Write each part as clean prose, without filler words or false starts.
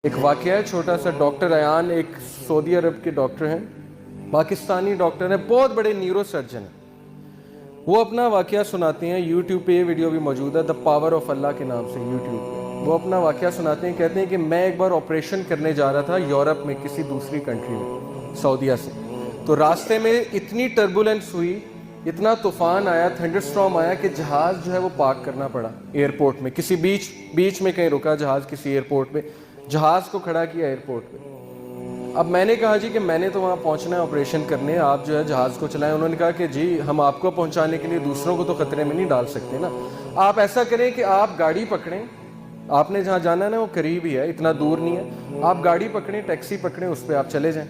ایک واقعہ ہے چھوٹا سا. ڈاکٹر ایان ایک سعودی عرب کے ڈاکٹر ہیں, پاکستانی ڈاکٹر ہیں, بہت بڑے نیورو سرجن ہیں. وہ اپنا واقعہ سناتے ہیں, یوٹیوب پہ یہ ویڈیو بھی موجود ہے, دا پاور آف اللہ کے نام سے یوٹیوب پہ. وہ اپنا واقعہ سناتے ہیں, کہتے ہیں کہ میں ایک بار آپریشن کرنے جا رہا تھا یورپ میں کسی دوسری کنٹری میں, سعودیہ سے. تو راستے میں اتنی ٹربولنس ہوئی, اتنا طوفان آیا, تھنڈر سٹارم آیا کہ جہاز جو ہے وہ پارک کرنا پڑا ایئرپورٹ میں. کسی بیچ میں کہیں رکا جہاز, کسی ایئرپورٹ میں جہاز کو کھڑا کیا ایئرپورٹ پہ. اب میں نے کہا جی کہ میں نے تو وہاں پہنچنا ہے آپریشن کرنے, آپ جو ہے جہاز کو چلائیں. انہوں نے کہا کہ جی ہم آپ کو پہنچانے کے لیے دوسروں کو تو خطرے میں نہیں ڈال سکتے نا, آپ ایسا کریں کہ آپ گاڑی پکڑیں, آپ نے جہاں جانا ہے نا وہ قریب ہی ہے, اتنا دور نہیں ہے, آپ گاڑی پکڑیں, ٹیکسی پکڑیں, اس پہ آپ چلے جائیں.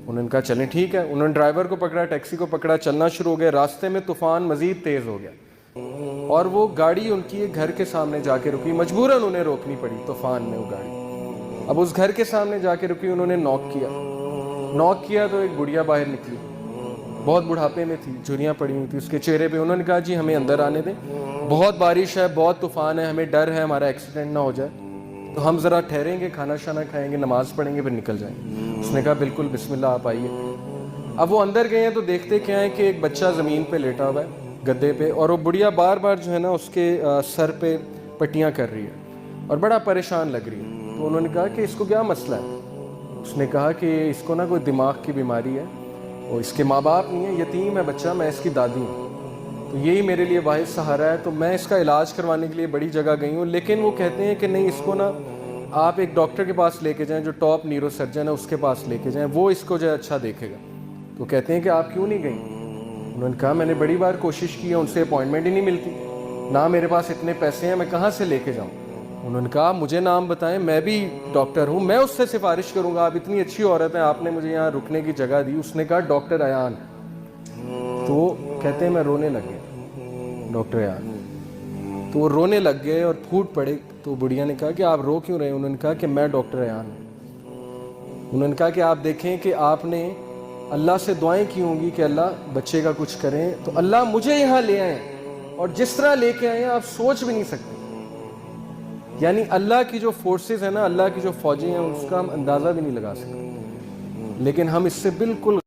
انہوں نے کہا چلیں ٹھیک ہے. انہوں نے ڈرائیور کو پکڑا, ٹیکسی کو پکڑا, چلنا شروع ہو گئے. راستے میں طوفان مزید تیز ہو گیا اور وہ گاڑی ان کی گھر کے سامنے جا کے رکی, مجبوراً انہیں روکنی پڑی طوفان میں وہ گاڑی. اب اس گھر کے سامنے جا کے رکی, انہوں نے نوک کیا تو ایک گڑیا باہر نکلی, بہت بڑھاپے میں تھی, جھریاں پڑی ہوئی تھی اس کے چہرے پہ. انہوں نے کہا جی ہمیں اندر آنے دیں, بہت بارش ہے, بہت طوفان ہے, ہمیں ڈر ہے ہمارا ایکسیڈنٹ نہ ہو جائے, تو ہم ذرا ٹھہریں گے, کھانا شانا کھائیں گے, نماز پڑھیں گے, پھر نکل جائیں گے. اس نے کہا بالکل بسم اللہ آپ آئیے. اب وہ اندر گئے ہیں تو دیکھتے کیا ہے کہ ایک بچہ زمین پہ لیٹا ہوا ہے گدے پہ, اور وہ بڑھیا بار بار جو ہے نا اس کے سر پہ پٹیاں کر رہی ہے اور بڑا پریشان لگ رہی ہے. تو انہوں نے کہا کہ اس کو کیا مسئلہ ہے. اس نے کہا کہ اس کو نا کوئی دماغ کی بیماری ہے, اور اس کے ماں باپ نہیں ہے, یتیم ہے بچہ, میں اس کی دادی ہوں, تو یہی میرے لیے واحد سہارا ہے, تو میں اس کا علاج کروانے کے لیے بڑی جگہ گئی ہوں. لیکن وہ کہتے ہیں کہ نہیں, اس کو نا آپ ایک ڈاکٹر کے پاس لے کے جائیں جو ٹاپ نیورو سرجن ہے, اس کے پاس لے کے جائیں, وہ اس کو جو ہے اچھا دیکھے گا. تو کہتے ہیں کہ آپ کیوں نہیں گئیں. انہوں نے کہا میں نے بڑی بار کوشش کی ہے, ان سے اپوائنٹمنٹ ہی نہیں ملتی, نہ میرے پاس اتنے پیسے ہیں, میں کہاں سے لے کے جاؤں. انہوں نے کہا مجھے نام بتائیں, میں بھی ڈاکٹر ہوں, میں اس سے سفارش کروں گا, آپ اتنی اچھی عورت ہیں, آپ نے مجھے یہاں رکنے کی جگہ دی. اس نے کہا ڈاکٹر ایان. تو وہ کہتے ہیں میں رونے لگ گیا, ڈاکٹر ایان. تو وہ رونے لگ گئے اور پھوٹ پڑے. تو بڑھیا نے کہا کہ آپ رو کیوں رہے. انہوں نے کہا کہ میں ڈاکٹر ایان ہوں. انہوں نے کہا کہ آپ دیکھیں کہ آپ نے اللہ سے دعائیں کی ہوں گی کہ اللہ بچے کا کچھ کریں, تو اللہ مجھے یہاں لے آئے, اور جس طرح لے کے آئے ہیں آپ سوچ بھی نہیں سکتے. یعنی اللہ کی جو فورسز ہیں نا, اللہ کی جو فوجیں ہیں, اس کا ہم اندازہ بھی نہیں لگا سکتے. لیکن ہم اس سے بالکل